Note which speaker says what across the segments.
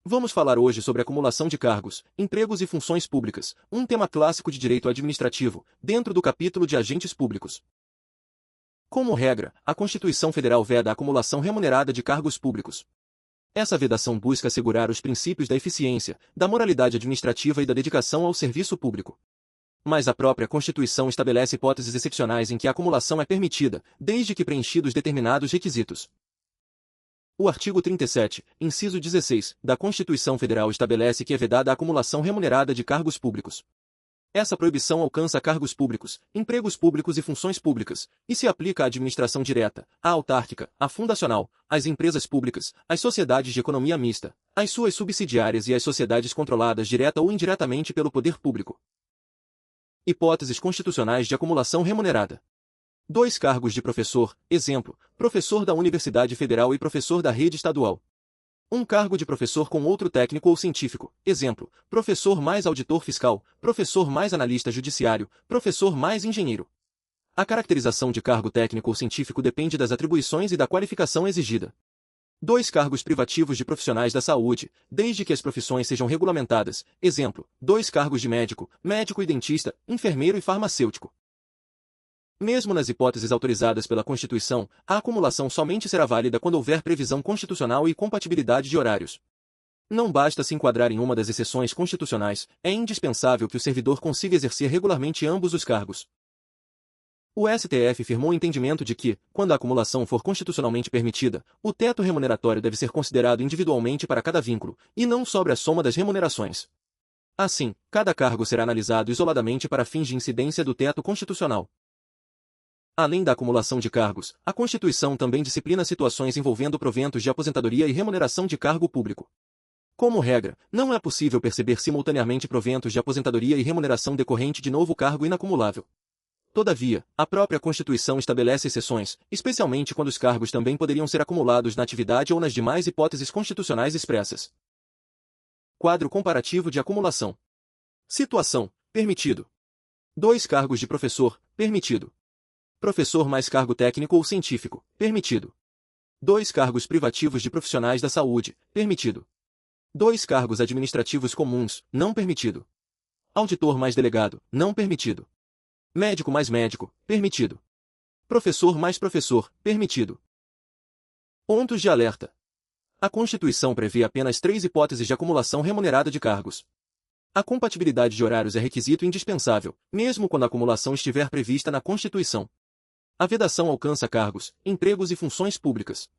Speaker 1: Vamos falar hoje sobre acumulação de cargos, empregos e funções públicas, um tema clássico de direito administrativo, dentro do capítulo de agentes públicos. Como regra, a Constituição Federal veda a acumulação remunerada de cargos públicos. Essa vedação busca assegurar os princípios da eficiência, da moralidade administrativa e da dedicação ao serviço público. Mas a própria Constituição estabelece hipóteses excepcionais em que a acumulação é permitida, desde que preenchidos determinados requisitos. O artigo 37, inciso 16, da Constituição Federal estabelece que é vedada a acumulação remunerada de cargos públicos. Essa proibição alcança cargos públicos, empregos públicos e funções públicas, e se aplica à administração direta, à autárquica, à fundacional, às empresas públicas, às sociedades de economia mista, às suas subsidiárias e às sociedades controladas direta ou indiretamente pelo poder público. Hipóteses constitucionais de acumulação remunerada. 2 cargos de professor, exemplo, professor da Universidade Federal e professor da rede estadual. 1 cargo de professor com outro técnico ou científico, exemplo, professor mais auditor fiscal, professor mais analista judiciário, professor mais engenheiro. A caracterização de cargo técnico ou científico depende das atribuições e da qualificação exigida. 2 cargos privativos de profissionais da saúde, desde que as profissões sejam regulamentadas, exemplo, 2 cargos de médico, médico e dentista, enfermeiro e farmacêutico. Mesmo nas hipóteses autorizadas pela Constituição, a acumulação somente será válida quando houver previsão constitucional e compatibilidade de horários. Não basta se enquadrar em uma das exceções constitucionais, é indispensável que o servidor consiga exercer regularmente ambos os cargos. O STF firmou o entendimento de que, quando a acumulação for constitucionalmente permitida, o teto remuneratório deve ser considerado individualmente para cada vínculo, e não sobre a soma das remunerações. Assim, cada cargo será analisado isoladamente para fins de incidência do teto constitucional. Além da acumulação de cargos, a Constituição também disciplina situações envolvendo proventos de aposentadoria e remuneração de cargo público. Como regra, não é possível perceber simultaneamente proventos de aposentadoria e remuneração decorrente de novo cargo inacumulável. Todavia, a própria Constituição estabelece exceções, especialmente quando os cargos também poderiam ser acumulados na atividade ou nas demais hipóteses constitucionais expressas. Quadro comparativo de acumulação. Situação: permitido. 2 cargos de professor, permitido. Professor mais cargo técnico ou científico, permitido. 2 cargos privativos de profissionais da saúde, permitido. 2 cargos administrativos comuns, não permitido. Auditor mais delegado, não permitido. Médico mais médico, permitido. Professor mais professor, permitido. Pontos de alerta. A Constituição prevê apenas 3 hipóteses de acumulação remunerada de cargos. A compatibilidade de horários é requisito indispensável, mesmo quando a acumulação estiver prevista na Constituição. A vedação alcança cargos, empregos e funções públicas.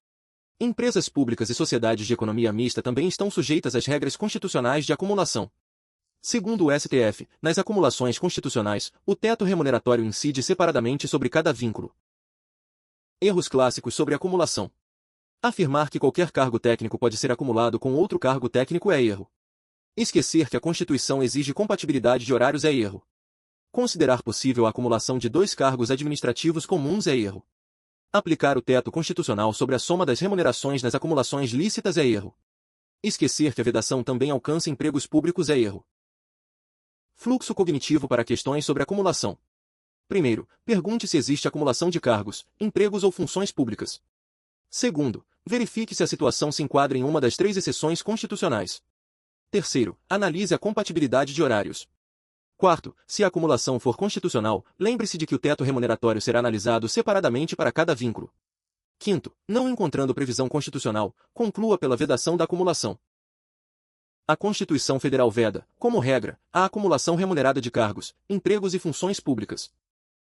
Speaker 1: Empresas públicas e sociedades de economia mista também estão sujeitas às regras constitucionais de acumulação. Segundo o STF, nas acumulações constitucionais, o teto remuneratório incide separadamente sobre cada vínculo. Erros clássicos sobre acumulação. Afirmar que qualquer cargo técnico pode ser acumulado com outro cargo técnico é erro. Esquecer que a Constituição exige compatibilidade de horários é erro. Considerar possível a acumulação de 2 cargos administrativos comuns é erro. Aplicar o teto constitucional sobre a soma das remunerações nas acumulações lícitas é erro. Esquecer que a vedação também alcança empregos públicos é erro. Fluxo cognitivo para questões sobre acumulação. Primeiro, pergunte se existe acumulação de cargos, empregos ou funções públicas. Segundo, verifique se a situação se enquadra em uma das 3 exceções constitucionais. Terceiro, analise a compatibilidade de horários. Quarto, se a acumulação for constitucional, lembre-se de que o teto remuneratório será analisado separadamente para cada vínculo. Quinto, não encontrando previsão constitucional, conclua pela vedação da acumulação. A Constituição Federal veda, como regra, a acumulação remunerada de cargos, empregos e funções públicas.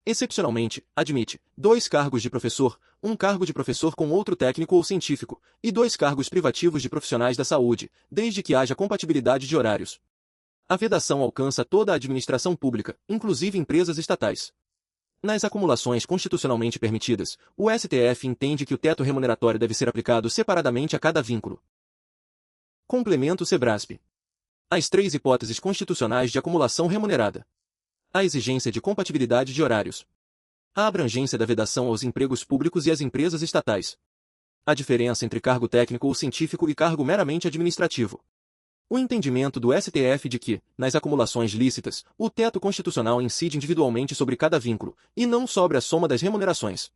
Speaker 1: Excepcionalmente, admite 2 cargos de professor, 1 cargo de professor com outro técnico ou científico, e 2 cargos privativos de profissionais da saúde, desde que haja compatibilidade de horários. A vedação alcança toda a administração pública, inclusive empresas estatais. Nas acumulações constitucionalmente permitidas, o STF entende que o teto remuneratório deve ser aplicado separadamente a cada vínculo. Complemento SEBRASP. As 3 hipóteses constitucionais de acumulação remunerada. A exigência de compatibilidade de horários. A abrangência da vedação aos empregos públicos e às empresas estatais. A diferença entre cargo técnico ou científico e cargo meramente administrativo. O entendimento do STF de que, nas acumulações lícitas, o teto constitucional incide individualmente sobre cada vínculo, e não sobre a soma das remunerações.